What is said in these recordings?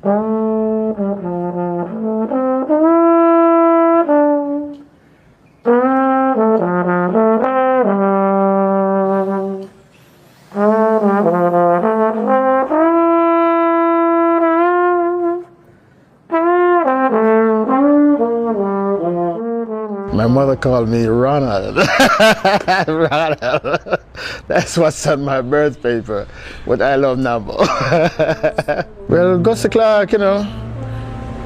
My mother called me Ronald. Ronald. That's what's on my birth paper. What I love now. Well, Gussie Clarke, you know,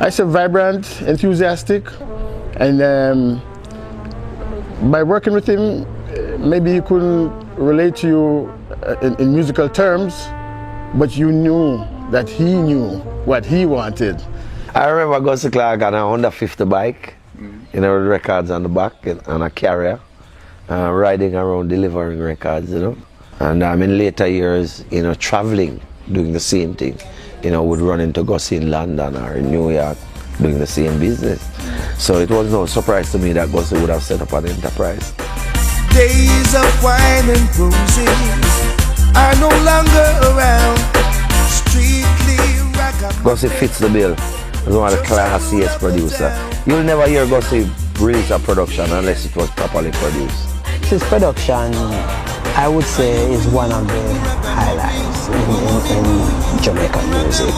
I say vibrant, enthusiastic, and by working with him, maybe he couldn't relate to you in musical terms, but you knew that he knew what he wanted. I remember Gussie Clarke on a Honda 50 bike, you know, with records on the back and a carrier, riding around delivering records, you know. And in later years, you know, traveling, doing the same thing. You know, would run into Gussie in London or in New York, doing the same business. So it was no surprise to me that Gussie would have set up an enterprise. Days of wine and roses are no longer around. Strictly rock. Gussie fits the bill as one of the classiest producer. You'll never hear Gussie release a production unless it was properly produced. His production, I would say, is one of the highlights in Jamaican music.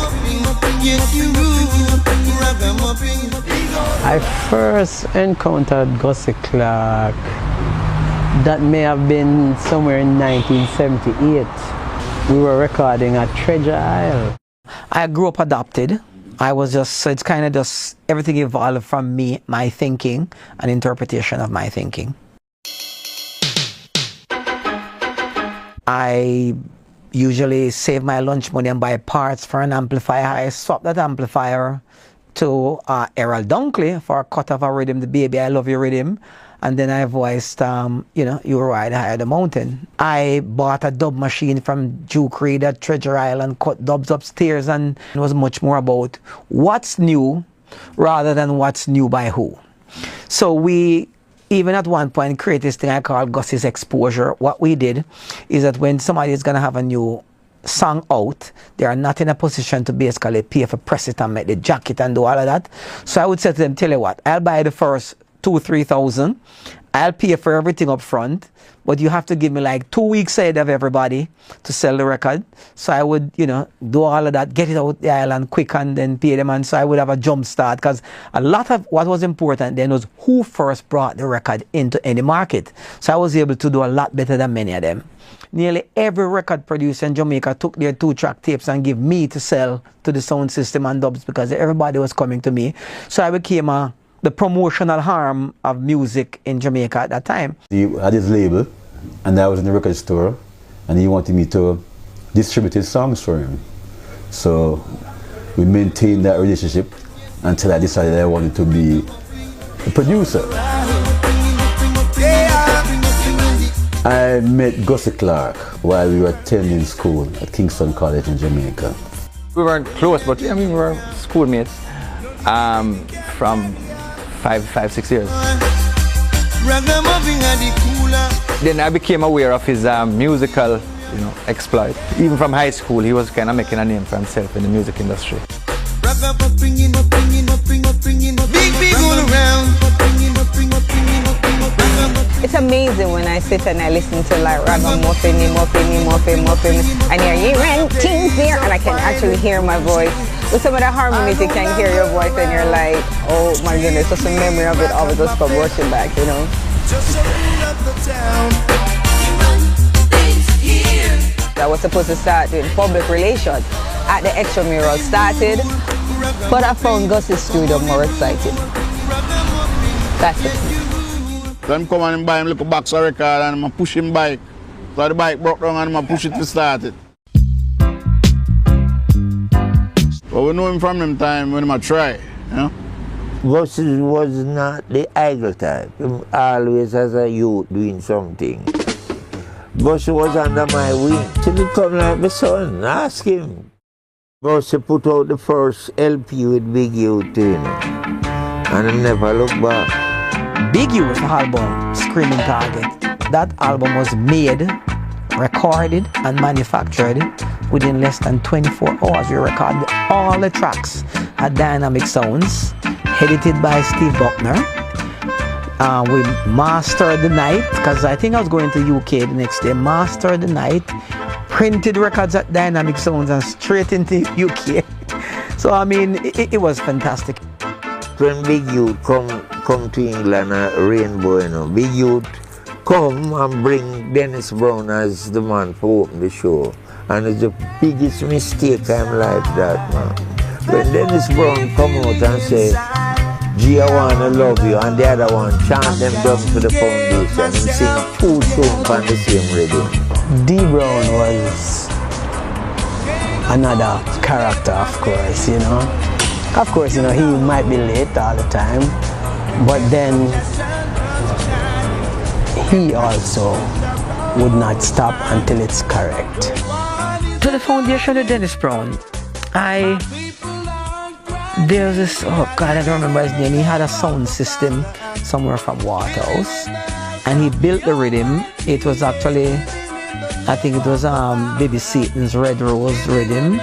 I first encountered Gussie Clarke, that may have been somewhere in 1978. We were recording at Treasure Isle. I grew up adopted. I was just, so it's kind of just, everything evolved from me, my thinking, and interpretation of my thinking. I usually save my lunch money and buy parts for an amplifier. I swap that amplifier to Errol Dunkley for a cut of a rhythm, the Baby I Love You rhythm. And then I voiced, you know, You Ride Higher the Mountain. I bought a dub machine from Duke Reid at Treasure Island, cut dubs upstairs, and it was much more about what's new rather than what's new by who. So we, even at one point, create this thing I call Gussie's Exposure. What we did is that when somebody is going to have a new song out, they are not in a position to basically pay for press it and make the jacket and do all of that. So I would say to them, tell you what, I'll buy the first 2,000-3,000. I'll pay for everything up front, but you have to give me like 2 weeks ahead of everybody to sell the record. So I would, you know, do all of that, get it out the island quick and then pay them. And so I would have a jump start, because a lot of what was important then was who first brought the record into any market. So I was able to do a lot better than many of them. Nearly every record producer in Jamaica took their 2-track tapes and give me to sell to the sound system and dubs, because everybody was coming to me. So I became the promotional arm of music in Jamaica at that time. He had his label, and I was in the record store, and he wanted me to distribute his songs for him. So we maintained that relationship until I decided I wanted to be a producer. I met Gussie Clarke while we were attending school at Kingston College in Jamaica. We weren't close, but I mean, we were schoolmates from 5-6 years. Then I became aware of his musical, you know, exploit. Even from high school, he was kind of making a name for himself in the music industry. It's amazing when I sit and I listen to like ragamuffin, and you're renting there, and I can actually hear my voice. With some of the harmonies, you can hear your voice, and you're like, oh my goodness, just a memory of it always just come rushing back, you know. I was supposed to start doing public relations at the Extramural started, but I found Gussie's studio more exciting. That's it. Then come and buy him little box of record and I push him bike. So the bike broke down and I push it to start it. But we know him from them time when I try, you know. Gussie was not the idle type. He always as a youth doing something. Gussie was under my wing. Till he come like my son, ask him. Gussie put out the first LP with Big Youth, you know, and I never looked back. Big Youth album, Screaming Target. That album was made, recorded and manufactured within less than 24 hours. We recorded all the tracks at Dynamic Sounds, edited by Steve Buckner. We mastered the night, because I think I was going to UK the next day. Mastered the night, printed records at Dynamic Sounds and straight into UK. So I mean, it was fantastic. When big youth come to England, Rainbow, you know, big youth come and bring Dennis Brown as the man for open the show. And it's the biggest mistake I'm like that, man. When Dennis Brown come out and say, G, I wanna love you, and the other one chant them down to the foundation and sing 2 songs on the same rhythm. D Brown was another character, of course, you know. Of course, you know, he might be late all the time, but then he also would not stop until it's correct. To the foundation of Dennis Brown, there's this, oh God, I don't remember his name. He had a sound system somewhere from Waterhouse, and he built the rhythm. It was actually, I think it was Baby Satan's Red Rose rhythm,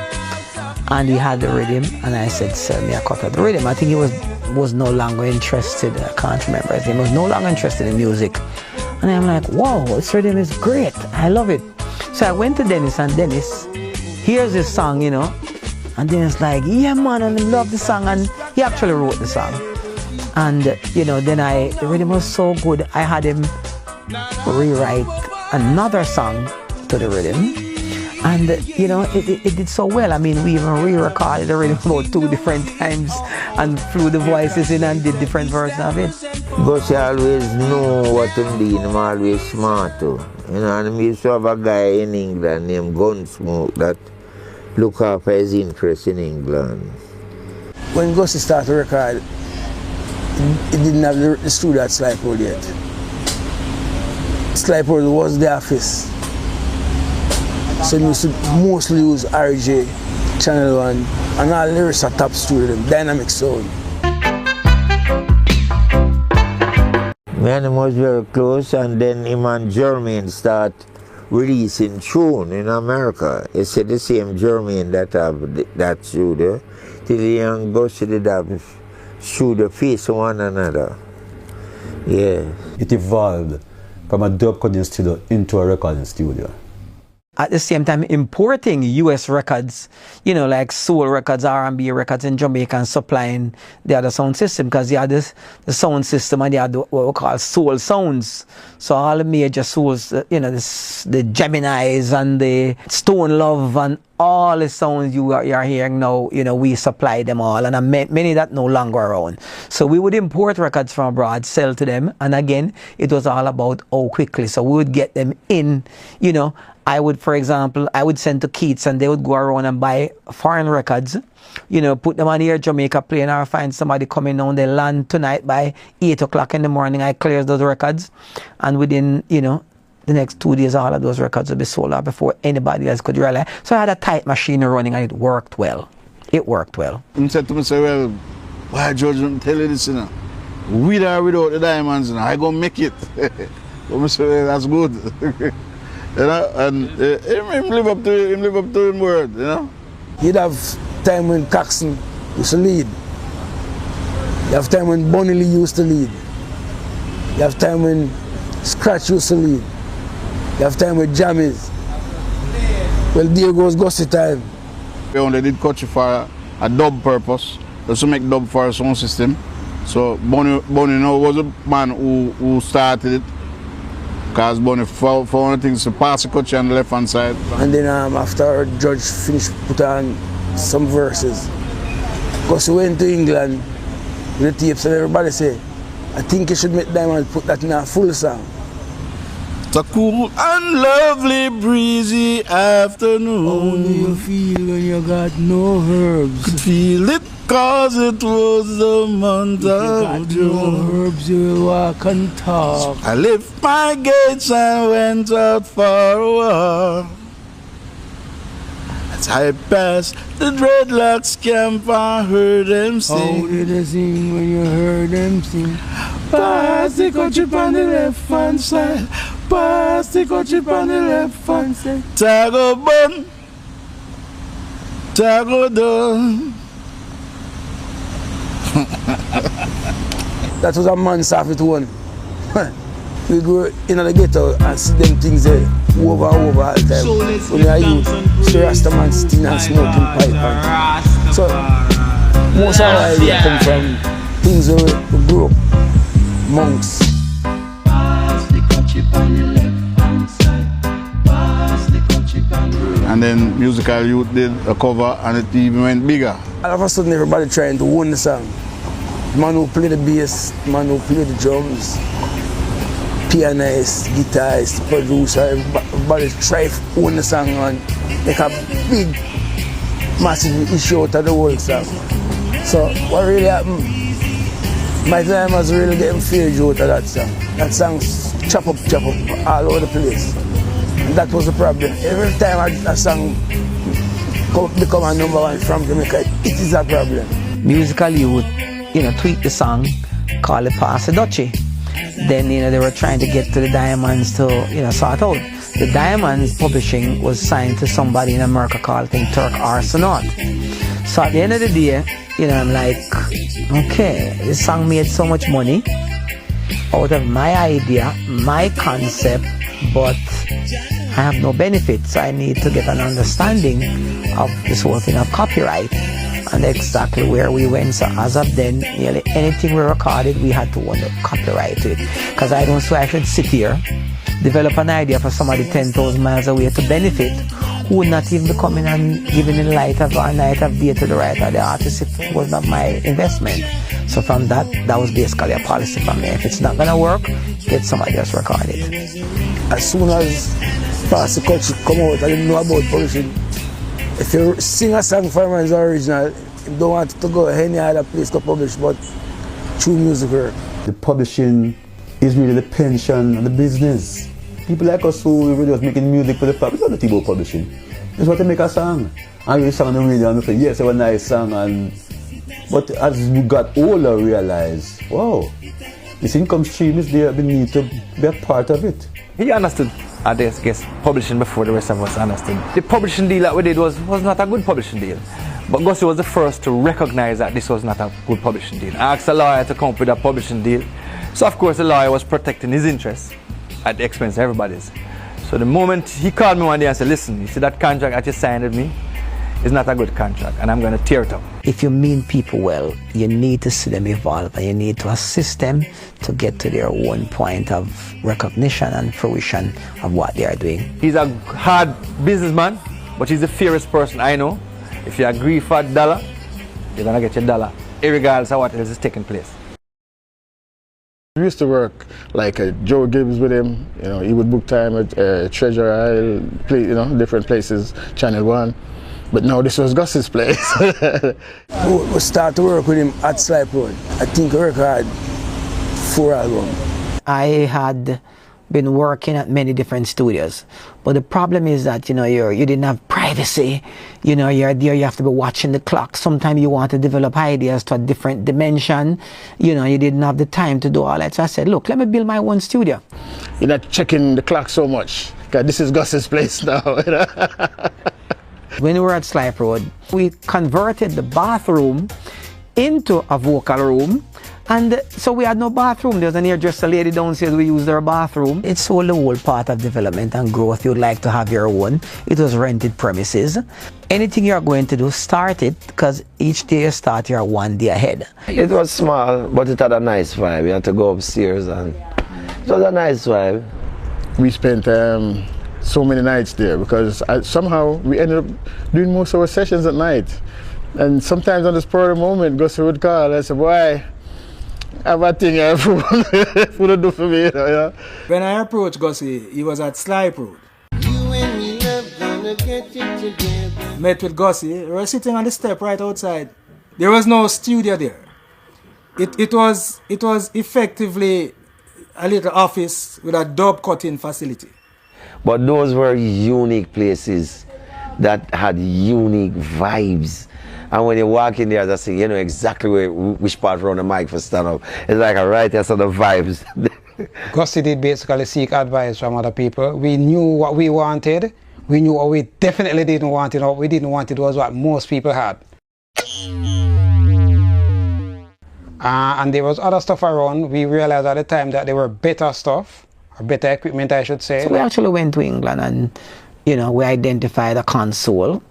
and he had the rhythm, and I said, sell me a copy of the rhythm. I think he was no longer interested, I can't remember his name, he was no longer interested in music. And I'm like, wow, this rhythm is great, I love it. So I went to Dennis, and Dennis, here's this song, you know, and Dennis like, yeah man, and I love the song, and he actually wrote the song. And you know, then the rhythm was so good, I had him rewrite another song to the rhythm. And you know, it did so well. I mean, we even re-recorded the rhythm about 2 different times and flew the voices in and did different versions of it. Gussie always know what I'm doing, I'm always smart too. You know, and I used to have a guy in England named Gunsmoke that look after his interest in England. When Gussie started to record, it didn't have the studio at Slipold yet. Slipold was the office. So we used to mostly use RJ, Channel 1, and all lyrics are top studio, Dynamic Sound. Me and him was very close, and then him and Jermaine start releasing tune in America. It's the same Jermaine that have that studio, till the young Gussie did have studio face one another. Yeah. It evolved from a dub cutting studio into a recording studio. At the same time, importing US records, you know, like soul records, R&B records in Jamaica, and supplying the other sound system, because you had the sound system and you had what we call soul sounds. So all the major souls, you know, the Geminis and the Stone Love and all the sounds you are hearing now, you know, we supply them all, and many that no longer around. So we would import records from abroad, sell to them, and again, it was all about how quickly. So we would get them in, you know. I would, for example, I would send to Keats, and they would go around and buy foreign records, you know, put them on here, Jamaica playing, or find somebody coming down, they land tonight by 8 o'clock in the morning, I clear those records, and within, you know, the next 2 days, all of those records would be sold out before anybody else could realize. So I had a tight machine running, and it worked well. It worked well. I said to myself, well, why George didn't tell you this, you know? With or without the diamonds, you know, I gonna make it. So I said, well, that's good. You know, and him live up to his word, you know. You'd have time when Caxton used to lead. You have time when Bonnie Lee used to lead. You have time when Scratch used to lead. You have time with Jammies. Well, there goes Gussie time. We only did Coachy for a dub purpose, just to make dub for a sound system. So Bonnie now was a man who started it. Because Bonnie found the things to pass the Coachy on the left hand side. And then after George finished put on some verses, Gussie went to England with the tapes, and everybody said, I think you should make Diamond put that in a full song. It's a cool and lovely breezy afternoon. How do you feel when you got no herbs? Could feel it cause it was the month of June. No herbs, you will walk and talk. I left my gates and went out for a walk. As I passed the dreadlocks camp, I heard them sing. How did they sing when you heard them sing? Pass the Coachy on the left hand side. Pass the Coachy on the left hand side. Tag a bun, Tagodo. That was a man's off it one. We go in the ghetto and see them things there over and over all the time. When you are youth, see Rasta man sitting and smoking pipe. So most of our idea come from things where we grew up, monks. And then Musical Youth did a cover and it even went bigger. All of a sudden everybody trying to own the song. Man who play the bass, man who play the drums, pianist, guitarist, producer, everybody try to own the song and make a big, massive issue out of the whole song. So what really happened, my time was really getting fair out of that song. That song chop up all over the place. And that was the problem. Every time a song become a #1 from Jamaica, it is a problem. Musical Youth, tweaked the song, called it Parcele. Then, they were trying to get to the Diamonds to, sort out. The Diamonds publishing was signed to somebody in America called, I think, Turk Arsenaut. So at the end of the day, I'm like, okay, this song made so much money out of my idea, my concept, but I have no benefits. I need to get an understanding of this whole thing of copyright and exactly where we went. So as of then, nearly anything we recorded, we had to want to copyright it. Because I don't see I should sit here, develop an idea for somebody 10,000 miles away to benefit, who would not even be coming and giving the light of a night of day to the writer, the artist, if it was not my investment. So from that was basically a policy for me. If it's not gonna work, get somebody else record it. As soon as Parcele come out, I didn't know about publishing. If you sing a song for man's original, you don't want to go any other place to publish, but through music. The publishing is really the pension and the business. People like us who were just making music for the public, we don't think about publishing. It's what they make a song. I hear a song on the radio and I say, yes, it was a nice song. But as we got older, we realized, wow, this income stream is there, we need to be a part of it. He understood, I guess, publishing before the rest of us understood. The publishing deal that we did was not a good publishing deal. But Gussie was the first to recognize that this was not a good publishing deal. I asked a lawyer to come up with a publishing deal. So of course the lawyer was protecting his interests at the expense of everybody's. So the moment he called me one day and said, listen, you see that contract that you signed with me is not a good contract and I'm going to tear it up. If you mean people well, you need to see them evolve and you need to assist them to get to their own point of recognition and fruition of what they are doing. He's a hard businessman, but he's the fairest person I know. If you agree for $1, you're going to get your $1, regardless of what else is taking place. We used to work like Joe Gibbs with him. He would book time at Treasure Isle, different places, Channel 1. But now this was Gussie's place. We started to work with him at Slipe Road. I think we recorded 4 albums. I had been working at many different studios, but the problem is that you didn't have privacy. You're there, you have to be watching the clock. Sometimes you want to develop ideas to a different dimension. You didn't have the time to do all that. So I said, look, let me build my own studio. You're not checking the clock so much, because this is Gussie's place now. When we were at Slipe Road, we converted the bathroom into a vocal room. And so we had no bathroom. There was an hairdresser lady downstairs, we used their bathroom. It's all the whole part of development and growth. You'd like to have your own. It was rented premises. Anything you're going to do, start it, because each day you start, you're 1 day ahead. It was small, but it had a nice vibe. You had to go upstairs and it was a nice vibe. We spent so many nights there because somehow we ended up doing most of our sessions at night. And sometimes on the spur of the moment, Gussie would call and I said, boy, I have a thing here food to do for me. When I approached Gussie, he was at Slipe Road. Met with Gussie, we were sitting on the step right outside. There was no studio there. It was effectively a little office with a dub cutting facility. But those were unique places that had unique vibes. And when you walk in there, as I say, you know exactly which part around the mic for stand up. It's like a right there sort of vibes. Gussie did basically seek advice from other people. We knew what we wanted. We knew what we definitely didn't want. What we didn't want was what most people had. And there was other stuff around. We realized at the time that there were better stuff, or better equipment, I should say. So we actually went to England and, you know, we identified a console.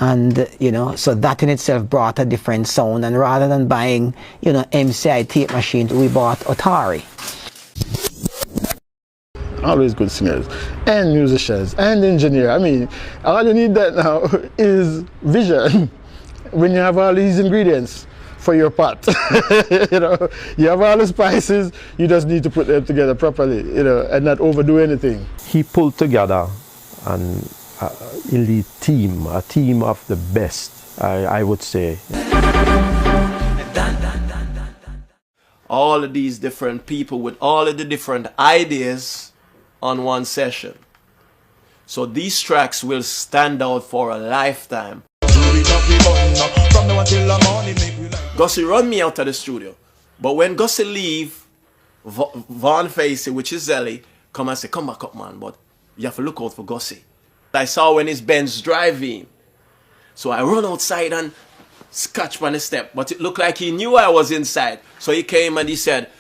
And, you know, so that in itself brought a different sound. And rather than buying, you know, MCI tape machines, we bought Atari. Always good singers and musicians and engineer. I mean, all you need that now is vision. When you have all these ingredients for your pot, you know, you have all the spices, you just need to put them together properly, you know, and not overdo anything. He pulled together an elite team, a team of the best, I would say. All of these different people with all of the different ideas on one session. So these tracks will stand out for a lifetime. Gussie run me out of the studio. But when Gussie leave, Von Facey, which is Zelly, come and say, come back up, man, but you have to look out for Gussie. I saw when his Benz driving. So I run outside and scratch on the step, but it looked like he knew I was inside. So he came and he said,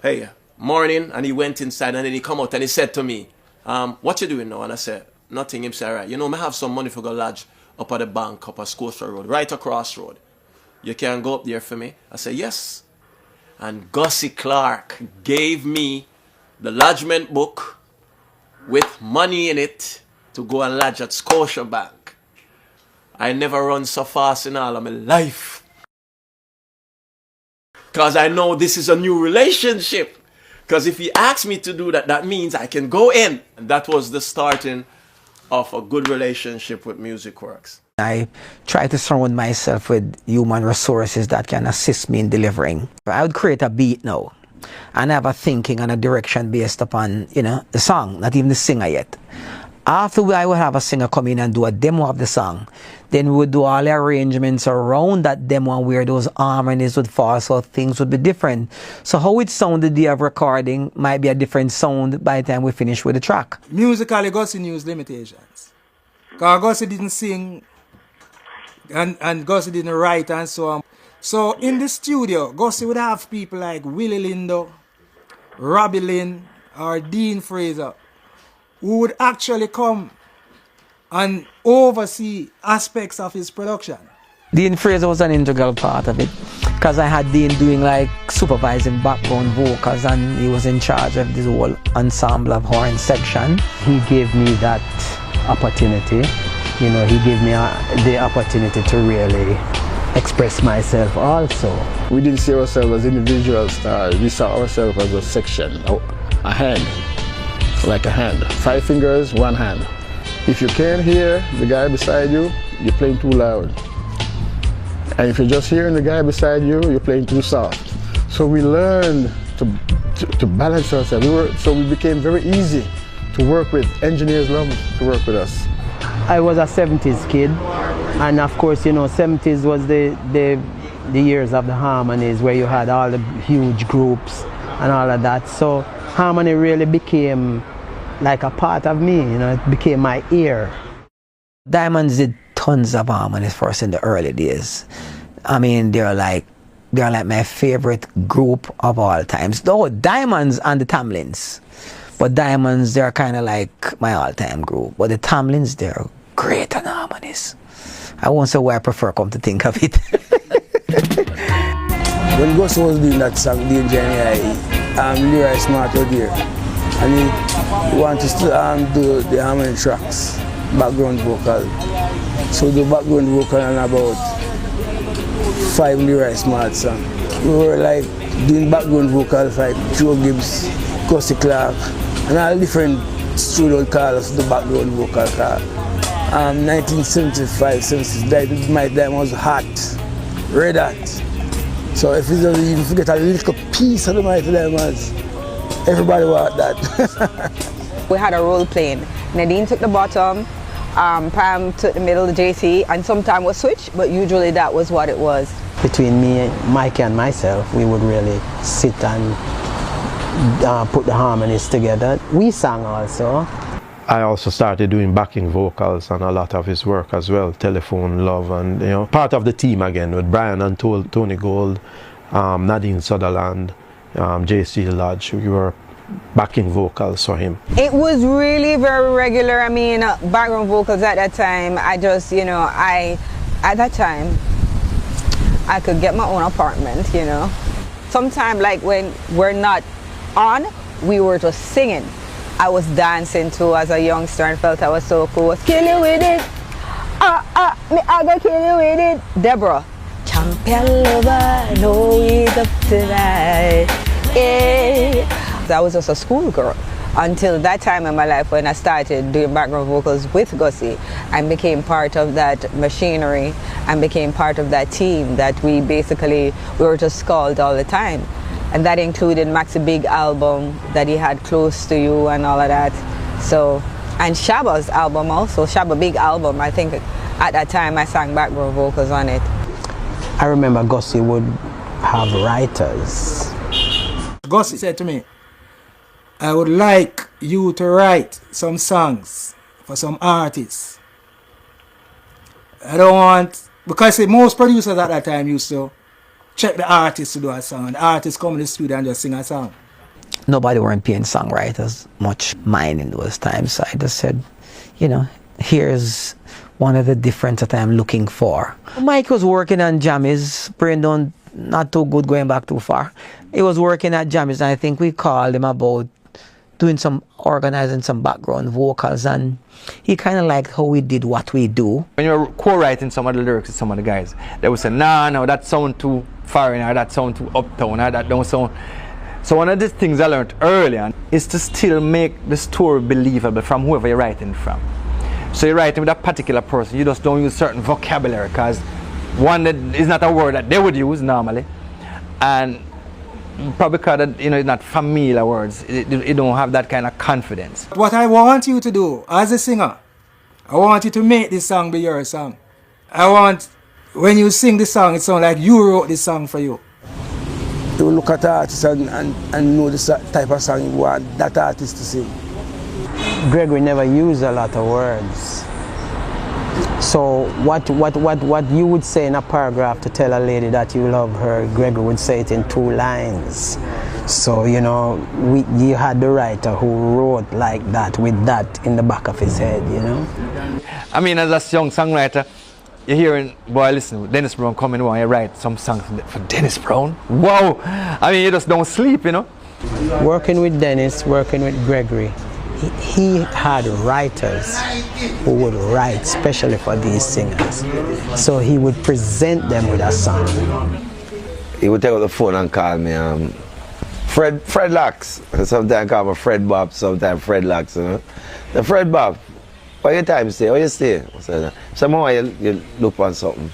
hey, morning, and he went inside and then he come out and he said to me, what you doing now? And I said, nothing. He said, all right, you know, I have some money for go lodge up at the bank, up at Scotia Road, right across road. You can go up there for me? I said, yes. And Gussie Clarke gave me the lodgement book with money in it to go and lodge at Scotia Bank. I never run so fast in all of my life. Because I know this is a new relationship. Because if he asks me to do that, that means I can go in. And that was the starting of a good relationship with MusicWorks. I try to surround myself with human resources that can assist me in delivering. I would create a beat now and have a thinking and a direction based upon, you know, the song, not even the singer yet. After I would have a singer come in and do a demo of the song, then we would do all the arrangements around that demo and where those harmonies would fall, so things would be different. So how it sounded the day of recording might be a different sound by the time we finish with the track. Musically, Gussie knew his limitations. Because Gussie didn't sing and Gussie didn't write and so on. So in the studio, Gussie would have people like Willie Lindo, Robbie Lynn, or Dean Fraser, who would actually come and oversee aspects of his production. Dean Fraser was an integral part of it, because I had Dean doing like supervising background vocals and he was in charge of this whole ensemble of horn section. He gave me that opportunity, you know, he gave me the opportunity to really express myself also. We didn't see ourselves as individual stars, we saw ourselves as a section, a hand. Like a hand. 5 fingers, 1 hand. If you can't hear the guy beside you, you're playing too loud. And if you're just hearing the guy beside you, you're playing too soft. So we learned to balance ourselves. So we became very easy to work with. Engineers loved to work with us. I was a 70s kid, and of course, you know, 70s was the years of the harmonies where you had all the huge groups and all of that. So harmony really became like a part of me, you know, it became my ear. Diamonds did tons of harmonies for us in the early days. I mean, they're like my favorite group of all times. Though Diamonds and the Tamlins. But Diamonds, they're kind of like my all-time group. But the Tamlins, they're great on harmonies. I won't say why I prefer, come to think of it. When Gussie was doing that song, the engineer, Leroy Smart out there, and he wanted to do the harmony tracks, background vocal. So the background vocal on about 5 Leroy Smart songs. We were like doing background vocals like Joe Gibbs, Gussie Clarke, and all different studio calls the background vocal call. 1975, 76, my time was hot, red hot. So if you don't even forget a little piece of the Mighty Diamonds, everybody want that. We had a role playing. Nadine took the bottom, Pam took the middle, the JC, and sometimes we switch, but usually that was what it was. Between me, Mike and myself, we would really sit and put the harmonies together. We sang also. I also started doing backing vocals on a lot of his work as well, Telephone Love, and you know, part of the team again with Brian and Tony Gold, Nadine Sutherland, J.C. Lodge. We were backing vocals for him. It was really very regular. I mean, background vocals at that time, I just, you know, at that time, I could get my own apartment, you know. Sometimes, like when we're not on, we were just singing. I was dancing too as a youngster and felt I was so cool. Kill you with it. I gonna kill you with it. Deborah. Champion lover, know it's up tonight. Yeah. I was just a schoolgirl until that time in my life when I started doing background vocals with Gussie and became part of that machinery and became part of that team that we were just called all the time. And that included Max's big album that he had, Close to You and all of that. So, and Shabba's album also, Shabba big album. I think at that time I sang background vocals on it. I remember Gussie would have writers. Gussie said to me, I would like you to write some songs for some artists. I don't want, because most producers at that time used to check the artist to do a song, and the artist come in the studio and just sing a song. Nobody weren't paying songwriters much mind in those times, so I just said, you know, here's one of the difference that I'm looking for. Mike was working on jammies, brain not too good going back too far. He was working at jammies, and I think we called him about organizing some background vocals, and he kind of liked how we did what we do. When you're co-writing some of the lyrics with some of the guys, they would say, nah, no, that sound too foreign, or that sound too uptown, or that don't sound. So one of the things I learned early on is to still make the story believable from whoever you're writing from. So you're writing with a particular person, you just don't use certain vocabulary, because one, that is not a word that they would use normally, and probably because you know, it's not familiar words, it don't have that kind of confidence. What I want you to do as a singer, I want you to make this song be your song. I want, when you sing the song, it sounds like you wrote this song for you. You look at the artist and know the type of song you want that artist to sing. Gregory never used a lot of words. So what you would say in a paragraph to tell a lady that you love her, Gregory would say it in 2 lines. So, you know, you had the writer who wrote like that, with that in the back of his head, you know? I mean, as a young songwriter, you're hearing, boy, listen, Dennis Brown coming on, you write some songs for Dennis Brown? Wow! I mean, you just don't sleep, you know? Working with Dennis, working with Gregory, he had writers who would write especially for these singers. So he would present them with a song. He would take out the phone and call me Fred Locks. Sometimes I call me Fred Bob, sometimes Fred Locks, you know. The Fred Bob, what your time stay? Where you stay? Somehow you look on something.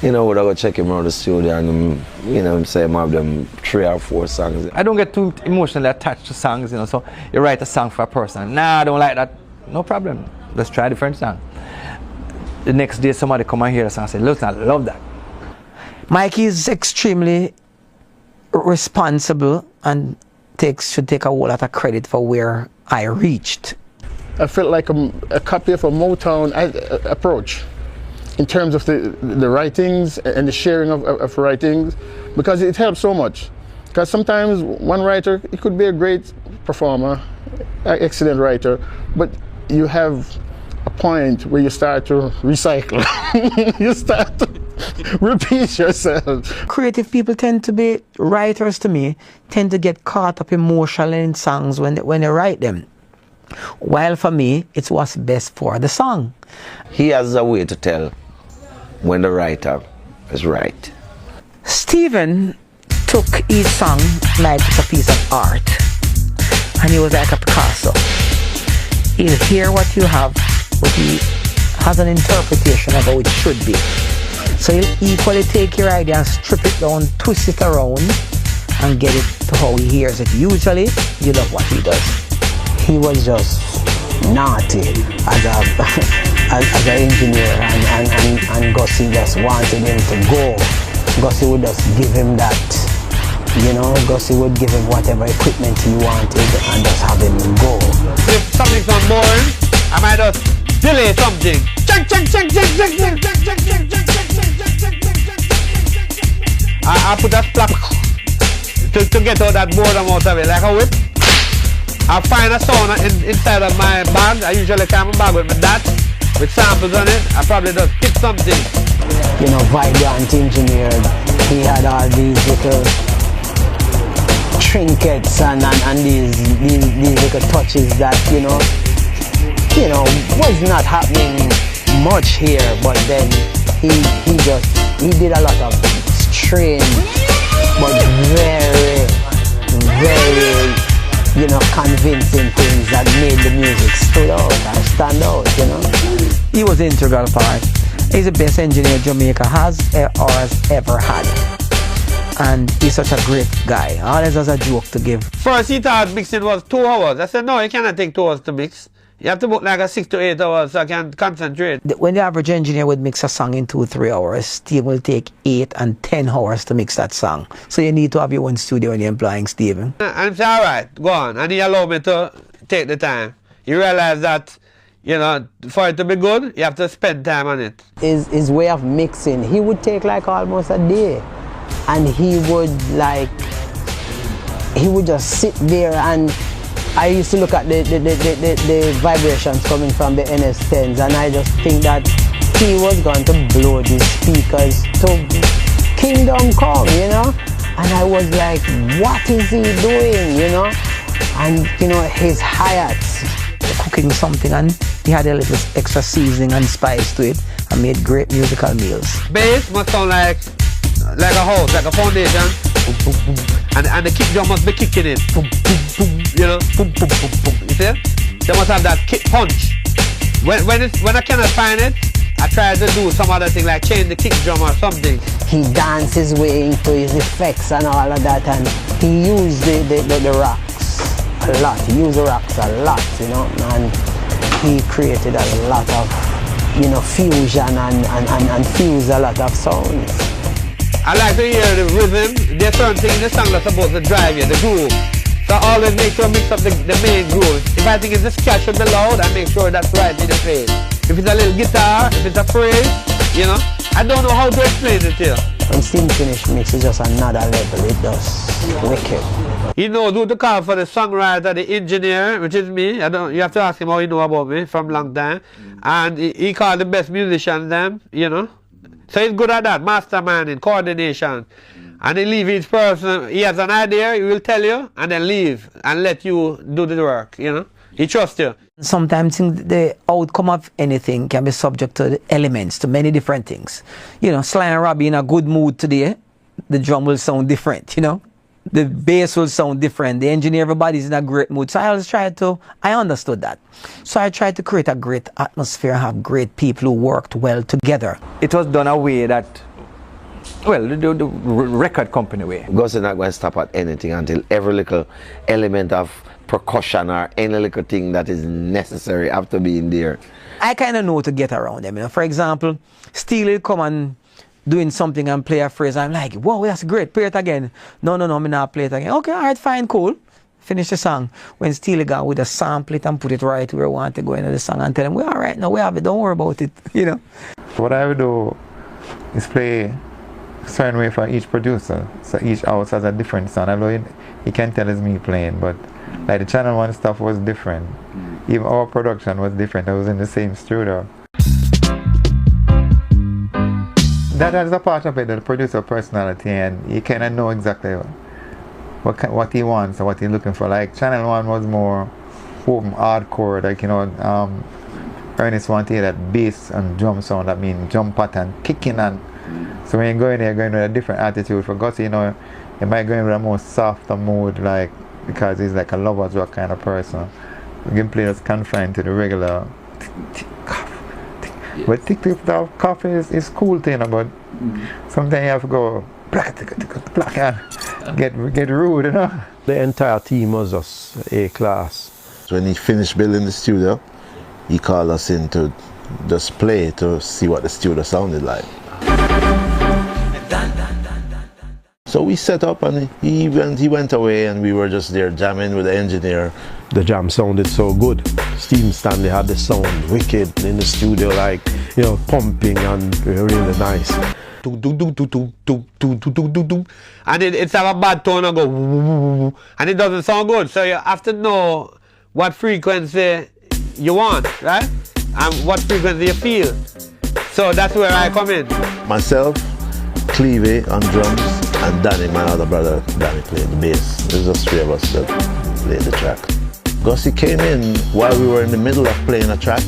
You know, would I go check him around the studio and, you know, say I have them 3 or 4 songs. I don't get too emotionally attached to songs, you know, so you write a song for a person. Nah, I don't like that. No problem. Let's try a different song. The next day somebody come and hear a song and say, look, I love that. Mike is extremely responsible and should take a whole lot of credit for where I reached. I felt like a copy of a Motown approach in terms of the writings and the sharing of writings, because it helps so much. Because sometimes one writer, he could be a great performer, an excellent writer, but you have a point where you start to recycle. You start to repeat yourself. Creative people writers to me, tend to get caught up emotionally in songs when they write them. While for me, it's what's best for the song. He has a way to tell when the writer is right. Stephen took each song like it's a piece of art, and he was like a Picasso. He'll hear what you have, but he has an interpretation of how it should be. So he'll equally take your idea and strip it down, twist it around, and get it to how he hears it. Usually, you love what he does. He was just naughty as an engineer, and Gussie just wanted him to go. Gussie would just give him that You know, Gussie would give him whatever equipment he wanted and just have him go. If something's not boring, I might just delay something. Check. I put a splash to get out that boredom out of it, like a whip. I find a sound inside of my bag. I usually carry my bag with my dad, with samples on it. I probably just pick something. You know, Vibrant engineered. He had all these little trinkets and these little touches that, you know, was not happening much here, but then he did a lot of strange but very, you know, convincing things that made the music stood out and stand out, you know. He was an integral part. He's the best engineer Jamaica has or has ever had. And he's such a great guy. Always has a joke to give. First he thought mixing was 2 hours. I said, no, you cannot take 2 hours to mix. You have to book like a 6 to 8 hours so I can concentrate. When the average engineer would mix a song in 2 or 3 hours, Steve will take 8 and 10 hours to mix that song. So you need to have your own studio when you're employing Steven. And I said, all right, go on. And he allowed me to take the time. He realized that, you know, for it to be good, you have to spend time on it. His way of mixing, he would take like almost a day. And he would just sit there, and I used to look at the vibrations coming from the NS10s, and I just think that he was going to blow these speakers to kingdom come, you know? And I was like, what is he doing, you know? And, you know, his hi-hats. Cooking something, and he had a little extra seasoning and spice to it, and made great musical meals. Bass must sound like a house, like a foundation. Boom, boom, boom. And the kick drum must be kicking it. Boom, boom, boom. You know, boom, boom, boom, boom. You see? They must have that kick punch. When I cannot find it, I try to do some other thing, like change the kick drum or something. He danced his way into his effects and all of that, and he used the rocks a lot. He used the rocks a lot, you know, and he created a lot of, you know, fusion and fused a lot of sounds. I like to hear the rhythm. There's certain things in the song that's supposed to drive you, the groove. So I always make sure I mix up the main groove. If I think it's a scratch should be loud, I make sure that's right in the phrase. If it's a little guitar, if it's a phrase, you know, I don't know how to explain it to you. And Steam Finish Mix is just another level, it does wicked. He knows who to call for the songwriter, the engineer, which is me. You have to ask him how he know about me from long time. And he called the best musicians them, you know. So he's good at that, masterminding, coordination. And he leave each person, he has an idea, he will tell you, and then leave and let you do the work, you know. He trusts you. Sometimes the outcome of anything can be subject to the elements, to many different things. You know, Sly and Robbie in a good mood today, the drum will sound different, you know. The bass will sound different. The engineer, everybody's in a great mood. So I understood that. So I tried to create a great atmosphere and have great people who worked well together. It was done a way that, well, the record company way. Gussie not going to stop at anything until every little element of percussion or any little thing that is necessary have to be in there. I kind of know to get around them. You know? For example, Steele will come and doing something and play a phrase. I'm like, whoa, that's great. Play it again. No, I'm not play it again. Okay, all right, fine, cool. Finish the song. When Steele got with a sample it and put it right where we want to go into the song and tell them, we're all right, no, we have it, don't worry about it, you know. What I would do is play a certain way for each producer. So each house has a different sound. Although you can tell it's me playing, but like the Channel 1 stuff was different. Even our production was different. I was in the same studio. That is a part of it, the producer personality, and you kind of know exactly what he wants or what he's looking for. Like Channel 1 was more hardcore, like, you know, Ernest wanted to hear that bass and drum sound, that means drum pattern, kicking on. So when you go in there, you're going with a different attitude. For Gussie, you know, you might go in with a more softer mood, like, because he's like a lover's rock kind of person. You can play us confined to the regular but tick coffee is cool thing, but sometimes you have to go get rude, you know. The entire team was just A-class. When he finished building the studio, he called us in to just play to see what the studio sounded like. So we set up, and he went away, and we were just there jamming with the engineer. The jam sounded so good. Steve Stanley had the sound wicked in the studio, like, you know, pumping and really nice. And it's have a bad tone and go, and it doesn't sound good. So you have to know what frequency you want, right? And what frequency you feel. So that's where I come in. Myself, Cleve on drums, and Danny, my other brother, Danny played the bass. There's just three of us that played the track. Gussie came in while we were in the middle of playing a track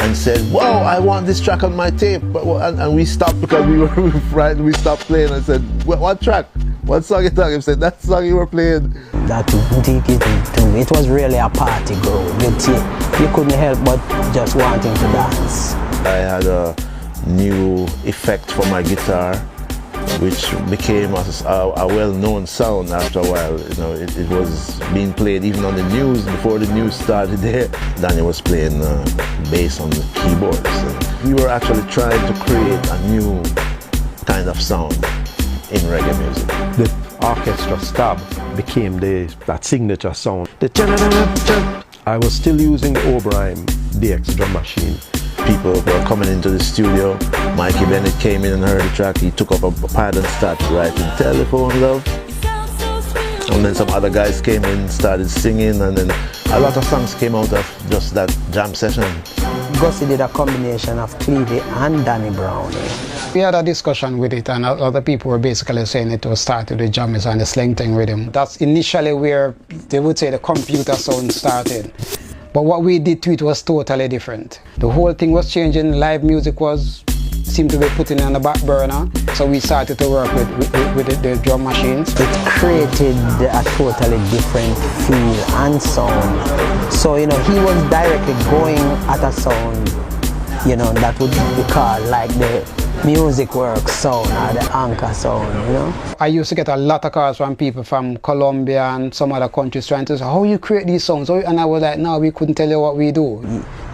and said, "Whoa, I want this track on my tape." And we stopped because we were frightened. We stopped playing and said, "What track? What song you talking?" He said, "That song you were playing." It was really a party groove. You couldn't help but just wanting to dance. I had a new effect for my guitar, which became a well-known sound after a while. You know, it was being played even on the news before the news started there. Danny was playing bass on the keyboards. And we were actually trying to create a new kind of sound in reggae music. The orchestra stab became that signature sound. I was still using the Oberheim DX drum machine. People were coming into the studio. Mikey Bennett came in and heard the track. He took up a pad and started writing "Telephone Love." And then some other guys came in, started singing, and then a lot of songs came out of just that jam session. Gussie did a combination of Cleve and Danny Brown. We had a discussion with it, and other people were basically saying it was started with jammers and the sling thing rhythm. That's initially where they would say the computer sound started. But what we did to it was totally different. The whole thing was changing. Live music seemed to be putting on the back burner. So we started to work with the drum machines. It created a totally different feel and sound. So, you know, he was directly going at a sound, you know, that would be called like the Music Works sound or the Anchor sound, you know. I used to get a lot of calls from people from Colombia and some other countries trying to say, how you create these songs? And I was like, no, we couldn't tell you what we do.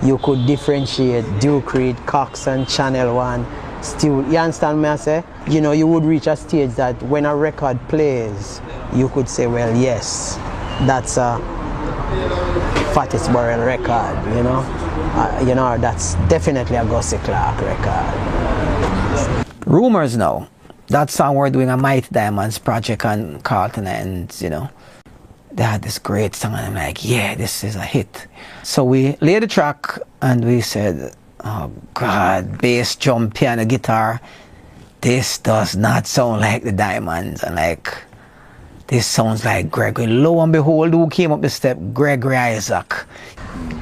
You could differentiate Duke Reed, Cox and Channel One. Still, you understand me I say? You know, you would reach a stage that when a record plays, you could say, well, yes, that's a Fatisborough record, you know. You know, that's definitely a Gussie Clarke record. Rumors now. That song we're doing a Mighty Diamonds project on Carlton, and you know, they had this great song, and I'm like, yeah, this is a hit. So we laid the track and we said, oh God, bass, drum, piano, guitar, this does not sound like the Diamonds. And like, this sounds like Gregory. Lo and behold, who came up the step? Gregory Isaac.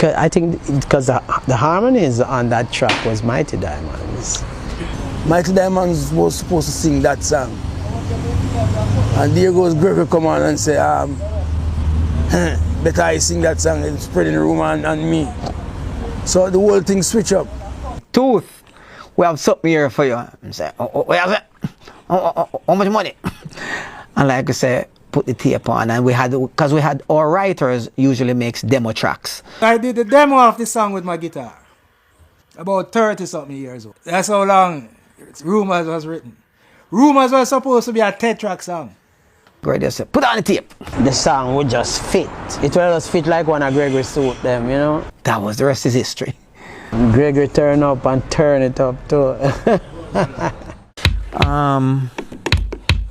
I think because the harmonies on that track was Mighty Diamonds. Mighty Diamonds was supposed to sing that song. And there goes Gregory come on and say, better I sing that song and spreading the rumor on me. So the whole thing switch up. Tooth, we have something here for you. I'm saying, how much money? And like I say, put the tape on, and because we had our writers usually makes demo tracks. I did the demo of the song with my guitar. About 30-something years old. That's how long Rumors was written. Rumors was supposed to be a 10-track song. Gregory said, put on the tape. The song would just fit. It would just fit like one of Gregory's suit them, you know. That was the rest is history. Gregory turn up and turn it up too.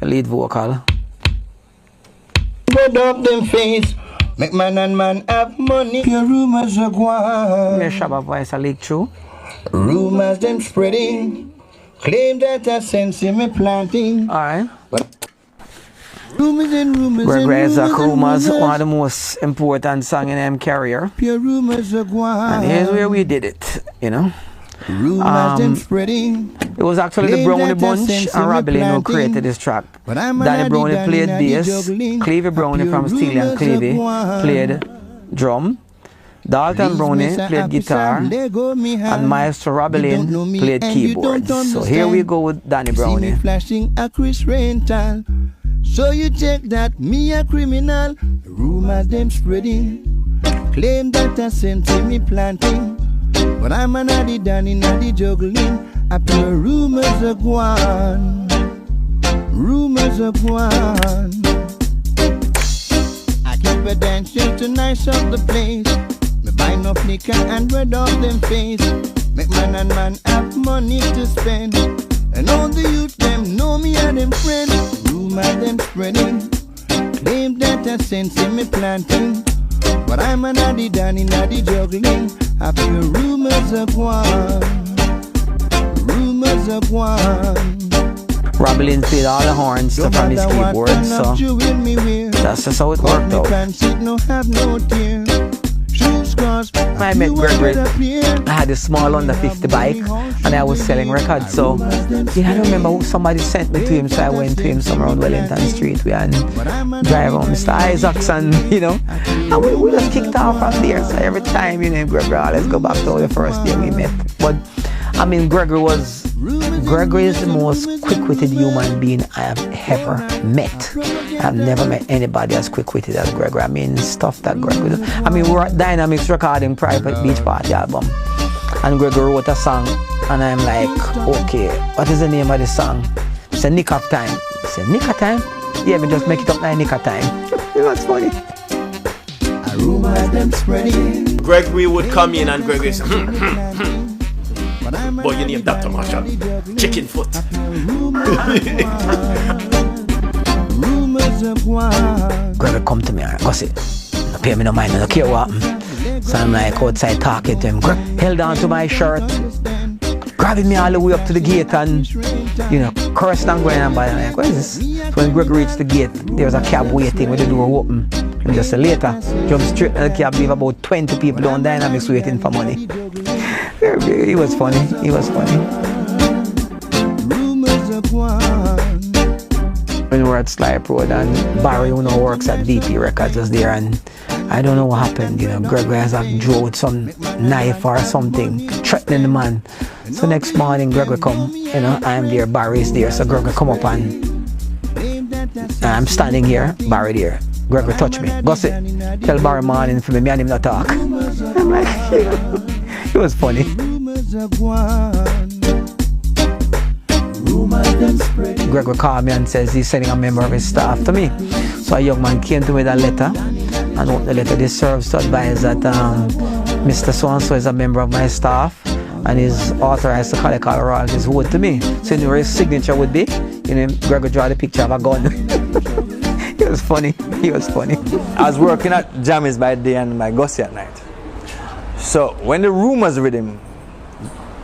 Lead vocal. Spread up them face, make man and man have money. Your rumors are gone. Your Shabba voice a leak through. Rumors them spreading, claim that I sense in me planting. Alright. Rumors and rumors Gregory and Isaac, rumors, one of the most important songs in M Carrier. Pure rumors are gone. And here's where we did it, you know. Rumors them spreading. It was actually the Brownie Bunch and Rabelin who created this track. Danny Brownie played bass, Cleve Brownie from Steely and Cleve played drum, Dalton Brownie played guitar, and Maestro Rabelin played keyboards. So here we go with Danny Brownie. Flashing a Chris rental. So you check that me a criminal. Rumors them spreading. Claim that I sent to me planting. But I'm an addy Danny, naddy juggling. A pure rumors are gone. Rumors rumors of one. I keep a dancing to nice up the place. Me buy no flicker and red off them face. Make man and man have money to spend. And all the youth them know me and them friends. Rumor them spreading. Claim that I sense in me planting. But I'm an addy Danny naddy juggling. I feel rumors of one. Rumors of one. Robbie played all the horns from his keyboard, so that's just how it worked out. When I met Gregory, I had a small under 50 bike and I was selling records, so I don't remember who somebody sent me to him, so I went to him somewhere on Wellington Street and drive on Mr. Isaacs and and we just kicked off from there. So every time, Gregory always go back to the first day we met. But I mean, Gregory is the most quick-witted human being I have ever met. I've never met anybody as quick-witted as Gregory. I mean, stuff that Gregory does. I mean, we were at Dynamics recording Private Beach Party album, and Gregory wrote a song, and I'm like, okay, what is the name of the song? It's a Nick of Time. I said, Nick of Time? Yeah, we just make it up like Nick of Time. It was funny. Gregory would come in and Gregory would say, but you name Dr. Marshall, chicken foot. Gregory come to me and Gussie, no pay me no mind, I don't care what. So I'm like outside talking to him, held on to my shirt, grabbing me all the way up to the gate and, cursing and going and by. I'm like, what is this? So when Gregory reached the gate, there was a cab waiting with the door open. And just later, jump straight in the cab, leave about 20 people down Dynamics waiting for money. He was funny. When we were at Slipe Road and Barry, who now works at VP Records, was there, and I don't know what happened. Gregory has drove with some knife or something, threatening the man. So next morning, Gregory come, I'm there, Barry's there. So Gregory come up and I'm standing here, Barry there. Gregory touch me. Gussie, tell Barry morning for me and him not talk. I'm like, it was funny. Gregory called me and says he's sending a member of his staff to me. So a young man came to me with a letter, and opened the letter. This serves to advise that Mr. So-and-so is a member of my staff and is authorized to collect all royalties owed to me. So where his signature would be, Gregory draw the picture of a gun. He was funny. I was working at Jammies by day and by Gussie at night. So when the rumors with him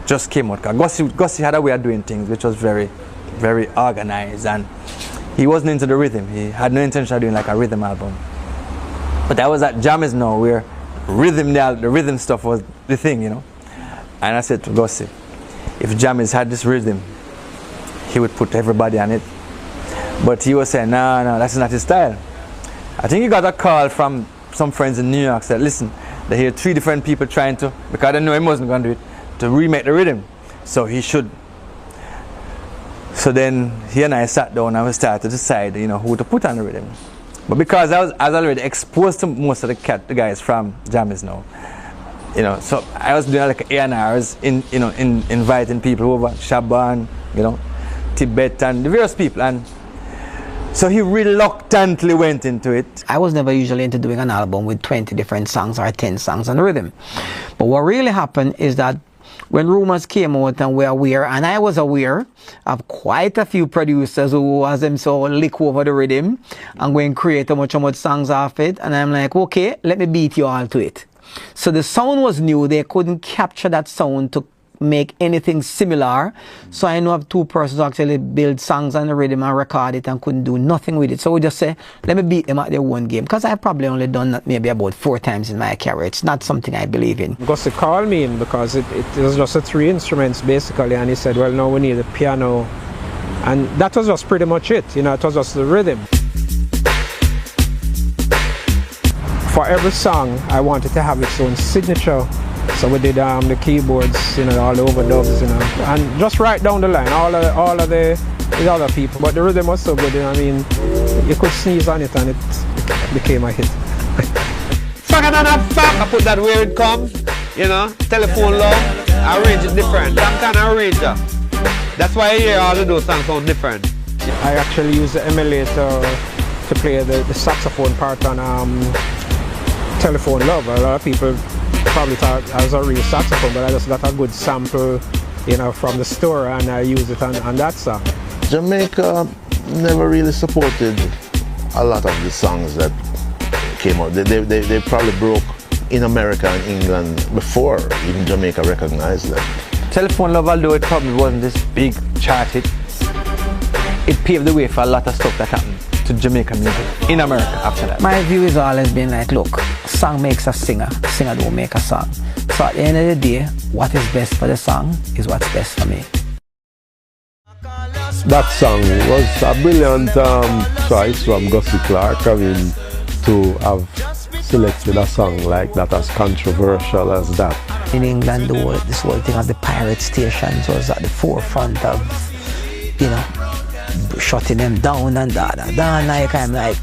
just came out, Gussie had a way of doing things which was very, very organized, and he wasn't into the rhythm. He had no intention of doing like a rhythm album. But I was at Jammies now where the rhythm stuff was the thing, And I said to Gussie, if Jammies had this rhythm, he would put everybody on it. But he was saying, no, that's not his style. I think he got a call from some friends in New York, said, listen, they hear 3 different people trying to, because I know he wasn't going to do it, to remake the rhythm. So he should. So then he and I sat down and we started to decide, who to put on the rhythm. But because I was already exposed to most of the guys from Jammies now, so I was doing like A&Rs, inviting people over, Shaban, Tibet and the various people, and so he reluctantly went into it. I was never usually into doing an album with 20 different songs or 10 songs on the rhythm. But what really happened is that when rumors came out and we were aware, and I was aware of quite a few producers who was them so lick over the rhythm and going create how much songs off it, and I'm like, okay, let me beat you all to it. So the sound was new, they couldn't capture that sound to make anything similar. So I know of 2 persons who actually build songs on the rhythm and record it and couldn't do nothing with it. So we just say, let me beat them at their one game. Because I've probably only done that maybe about 4 times in my career. It's not something I believe in. Gussie called me in because it was just 3 instruments basically, and he said, well, now we need a piano. And that was just pretty much it. It was just the rhythm. For every song, I wanted to have its own signature. So we did the keyboards, all the overdubs, and just right down the line, all of the other people. But the rhythm was so good, you could sneeze on it and it became a hit. I put that where it comes, telephone love, arrange it different. That kind of arranger. That's why I hear all of those songs sound different. I actually use the emulator to play the saxophone part on Telephone Love. A lot of people probably thought I was a real saxophone, but I just got a good sample, you know, from the store, and I use it on that song. Jamaica never really supported a lot of the songs that came out. They probably broke in America and England before even Jamaica recognized them. Telephone Love, although it probably wasn't this big chart hit, it paved the way for a lot of stuff that happened to Jamaican music in America after that. My view has always been like, look, song makes a singer, singer don't make a song. So at the end of the day, what is best for the song is what's best for me. That song was a brilliant choice from Gussie Clarke. I mean, to have selected a song like that, as controversial as that. In England, this whole thing of the pirate stations was at the forefront of, you know, shutting them down and da. Like, I'm like,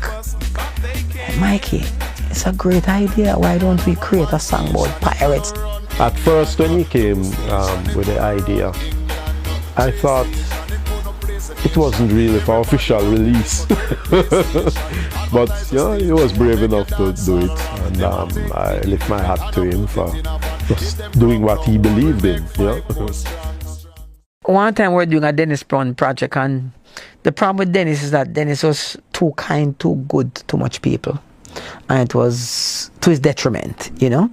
Mikey, it's a great idea. Why don't we create a song about pirates? At first, when he came with the idea, I thought it wasn't really for official release. But yeah, he was brave enough to do it, and I lift my hat to him for just doing what he believed in. Yeah. One time we were doing a Dennis Brown project, and the problem with Dennis is that Dennis was too kind, too good to much people, and it was to his detriment, you know.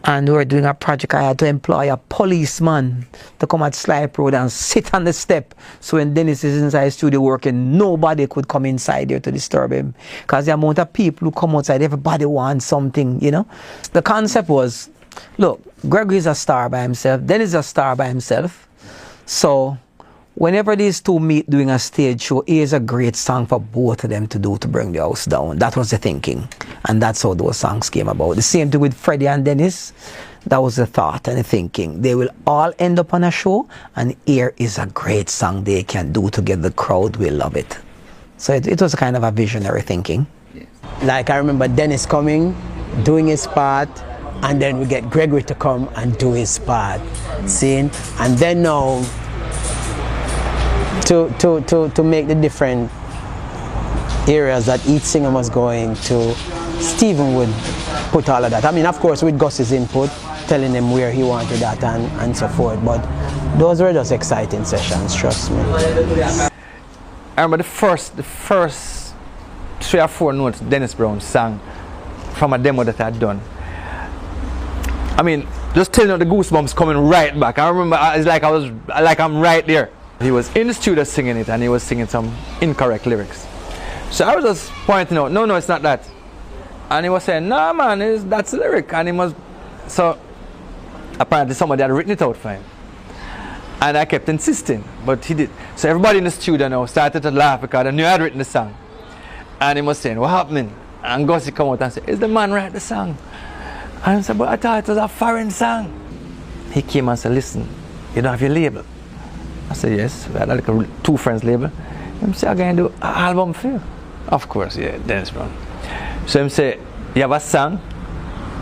And we were doing a project. I had to employ a policeman to come at Slipe Road and sit on the step. So when Dennis is inside the studio working, nobody could come inside there to disturb him. Because the amount of people who come outside, everybody wants something, you know. The concept was, look, Gregory is a star by himself, Dennis is a star by himself. So whenever these two meet doing a stage show, here's a great song for both of them to do to bring the house down. That was the thinking. And that's how those songs came about. The same thing with Freddie and Dennis. That was the thought and the thinking. They will all end up on a show, and here is a great song they can do to get the crowd will love it. So it was kind of a visionary thinking. Yes. Like I remember Dennis coming, doing his part, and then we get Gregory to come and do his part. Seeing? And then now, to make the different areas that each singer was going to, Stephen would put all of that. I mean, of course, with Gussie's input, telling him where he wanted that and so forth, but those were just exciting sessions, trust me. I remember the first 3 or 4 notes Dennis Brown sang from a demo that I had done. I mean, just telling you, the goosebumps coming right back. I remember it's like I'm right there. He was in the studio singing it, and he was singing some incorrect lyrics. So I was just pointing out, no, it's not that. And he was saying, no man, that's the lyric. And he was, so apparently somebody had written it out for him. And I kept insisting, but he did. So everybody in the studio now started to laugh because I knew I had written the song. And he was saying, what happening? And Gussie come out and said, is the man write the song? And I said, but I thought it was a foreign song. He came and said, listen, you don't have your label? I said, yes. We had like a 2 friends label. He said, I'm going to do an album for you. Of course, yeah, Dennis Brown. So he said, you have a song?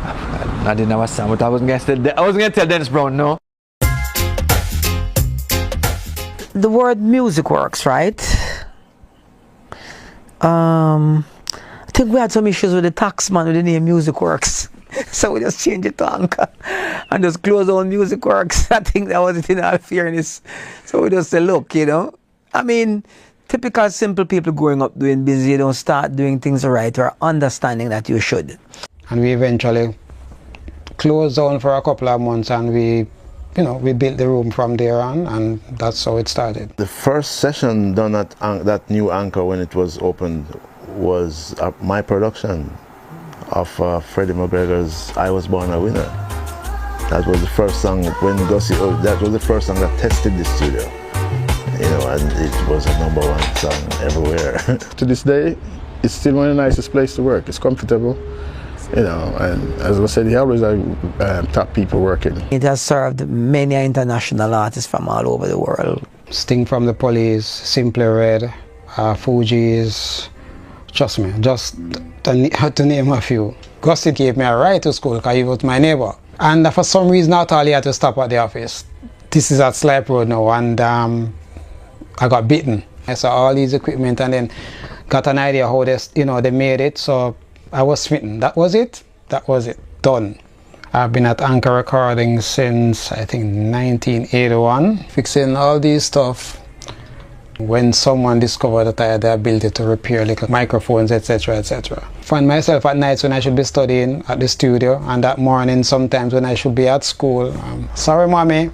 I didn't have a song, but I wasn't going to tell Dennis Brown, no. The word music works, right? I think we had some issues with the tax man with the name Music Works. So we just changed it to Anchor and just close on Music Works. I think that was it, in all fairness. So we just say, look, you know, I mean, typical simple people growing up doing busy, you don't start doing things right or understanding that you should. And we eventually closed down for a couple of months, and we built the room from there on, and that's how it started. The first session done at that new Anchor when it was opened was my production of Freddie McGregor's I Was Born a Winner. That was the first song when Gussie, that was the first song that tested the studio. You know, and it was a #1 song everywhere. To this day, it's still one of the nicest places to work. It's comfortable, you know, and as I said, he always had top people working. It has served many international artists from all over the world. Sting from the Police, Simply Red, Fugees, trust me, just to name a few. Gussie gave me a ride to school because he was my neighbor. And for some reason, not all he had to stop at the office. This is at Slipe Road now, and I got beaten. I saw all these equipment and then got an idea how they made it. So I was smitten. That was it. Done. I've been at Anchor Recording since I think 1981, fixing all these stuff. When someone discovered that I had the ability to repair little microphones, etc., etc. Find myself at nights when I should be studying at the studio, and that morning sometimes when I should be at school. Sorry, mommy.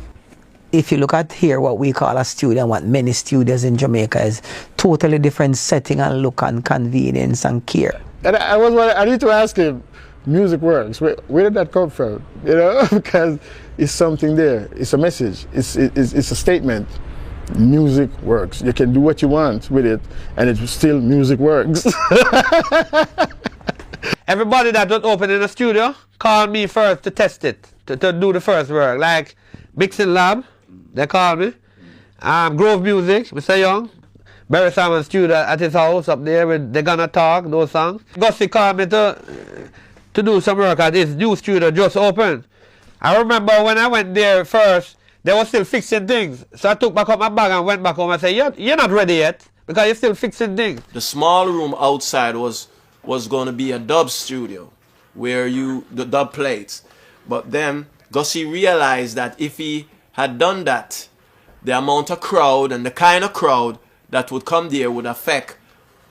If you look at here, what we call a studio and what many studios in Jamaica is totally different setting and look and convenience and care. And I need to ask him, music works. Where did that come from? You know, because it's something there. It's a message. It's a statement. Music works. You can do what you want with it, and it still music works. Everybody that don't open in the studio, call me first to test it, to do the first work. Like Mixing Lab, they call me. Grove Music, Mr. Young. Barry Simon studio at his house up there with They Gonna Talk, those songs. Gussie called me to do some work at his new studio just opened. I remember when I went there first, they were still fixing things. So I took back up my bag and went back home and said, you're not ready yet, because you're still fixing things. The small room outside was going to be a dub studio, where the dub plates. But then Gussie realized that if he had done that, the amount of crowd and the kind of crowd that would come there would affect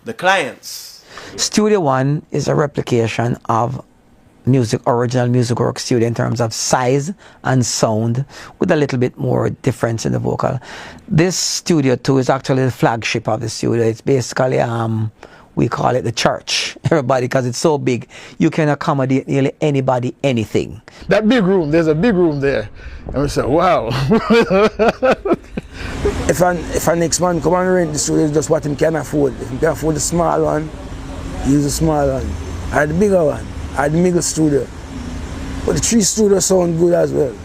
the clients. Studio One is a replication of original Music Works studio in terms of size and sound, with a little bit more difference in the vocal. This Studio 2 is actually the flagship of the studio. It's basically, we call it the church. Everybody, because it's so big, you can accommodate nearly anybody, anything. That big room, there's a big room there. And we said, wow. If a next man come and rent the studio, it's just what him can afford. If he can afford the small one, use the small one. Or the bigger one. At the middle studio. But the 3 studios sound good as well.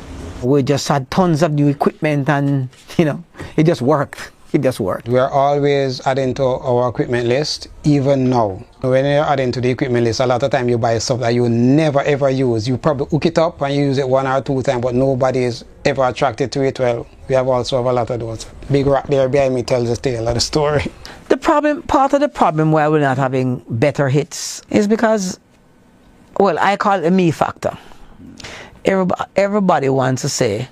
We just had tons of new equipment and, it just worked. It just worked. We are always adding to our equipment list, even now. When you're adding to the equipment list, a lot of time you buy stuff that you never ever use. You probably hook it up and you use it 1 or 2 times, but nobody is ever attracted to it. Well, we have also have a lot of those. Big rock there behind me tells the tale of the story. Part of the problem why we're not having better hits is because, well, I call it the me factor. Everybody wants to say,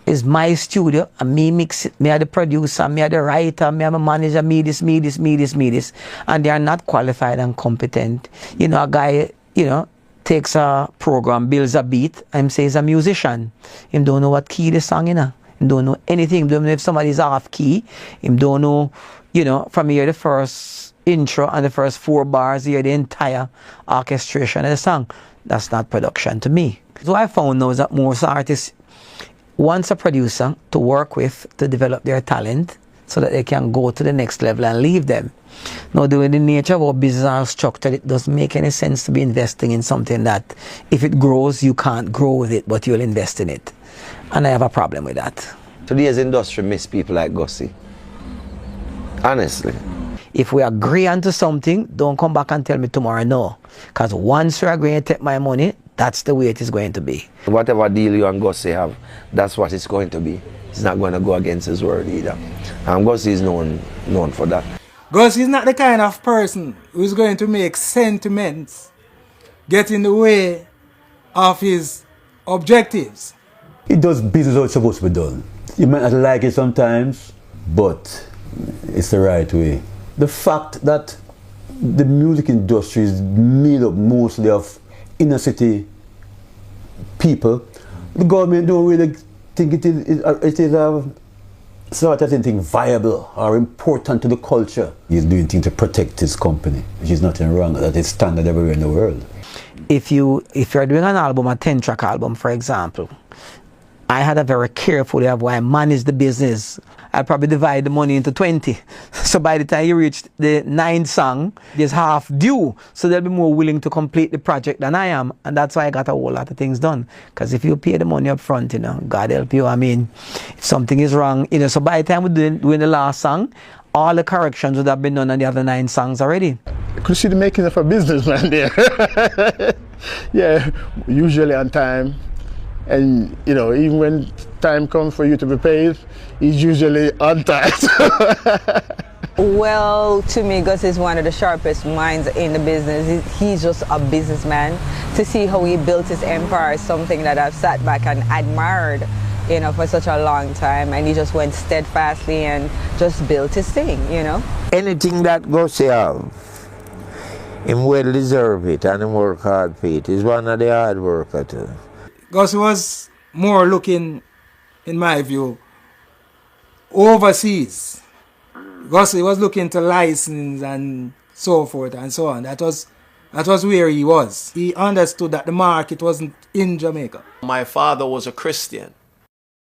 it's my studio, and me mix it, me are the producer, me are the writer, me are the manager, me this, and they are not qualified and competent. A guy, takes a program, builds a beat, and says a musician. Him don't know what key the song in. Him don't know anything. Him don't know if somebody's off key. Him don't know, from here the first intro and the first 4 bars, here the entire orchestration of the song. That's not production to me. So I found now is that most artists want a producer to work with to develop their talent so that they can go to the next level and leave them. Now, doing the nature of our business are structured, it doesn't make any sense to be investing in something that if it grows, you can't grow with it, but you'll invest in it. And I have a problem with that. Today's industry miss people like Gussie. Honestly. If we agree onto something, don't come back and tell me tomorrow no. Because once you agree to take my money, that's the way it is going to be. Whatever deal you and Gussie have, that's what it's going to be. He's not going to go against his word either. And Gussie is known for that. Gussie is not the kind of person who's going to make sentiments get in the way of his objectives. He does business how it's supposed to be done. You might not like it sometimes, but it's the right way. The fact that the music industry is made up mostly of inner city people, the government don't really think it is sort of anything viable or important to the culture. He's doing things to protect his company, which is nothing wrong. That is standard everywhere in the world. If you're doing an album, a 10-track album, for example, I had a very careful way of how I manage the business. I'd probably divide the money into 20. So by the time you reach the 9th song, there's half due. So they'll be more willing to complete the project than I am. And that's why I got a whole lot of things done. Because if you pay the money up front, God help you. I mean, if something is wrong, so by the time we're doing the last song, all the corrections would have been done on the other 9 songs already. You could see the making of a businessman there. Yeah, usually on time. And, even when time comes for you to be paid, he's usually on time. Well, to me, Gus is one of the sharpest minds in the business. He's just a businessman. To see how he built his empire is something that I've sat back and admired, you know, for such a long time. And he just went steadfastly and just built his thing, you know. Anything that Gussie have, him well deserve it and him work hard for it. He's one of the hard workers too. Gussie was more looking, in my view, overseas. Gussie was looking to license and so forth and so on. That was where he was. He understood that the market wasn't in Jamaica. My father was a Christian.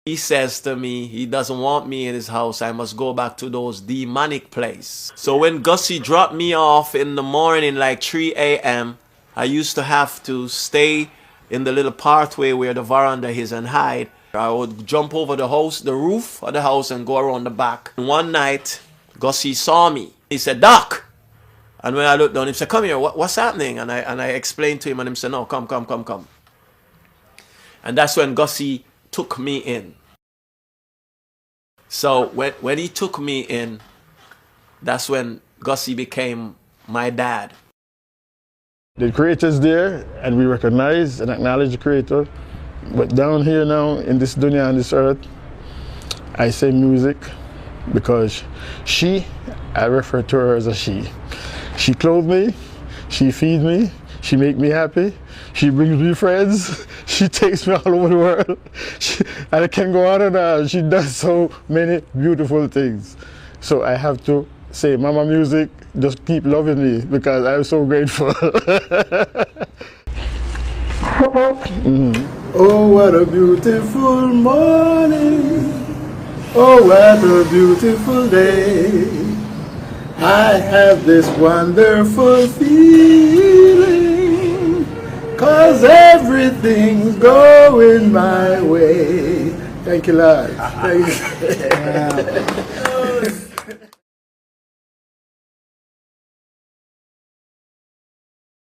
He says to me, he doesn't want me in his house. I must go back to those demonic places. So when Gussie dropped me off in the morning, like 3 a.m., I used to have to stay in the little pathway where the veranda is and hide. I would jump over the house, the roof of the house, and go around the back. And one night, Gussie saw me. He said, "Doc." And when I looked down, he said, "Come here, what's happening?" And I explained to him, and he said, "No, come. And that's when Gussie took me in. So when he took me in, that's when Gussie became my dad. The creator's there, and we recognize and acknowledge the creator. But down here now, in this dunya and this earth, I say music because I refer to her as a she. She clothes me, she feeds me, she makes me happy, she brings me friends, she takes me all over the world. And I can go on and on. She does so many beautiful things. So I have to say, Mama Music, just keep loving me because I'm so grateful. Oh, what a beautiful morning. Oh, what a beautiful day. I have this wonderful feeling, 'cause everything's going my way. Thank you, Lord. Thank you.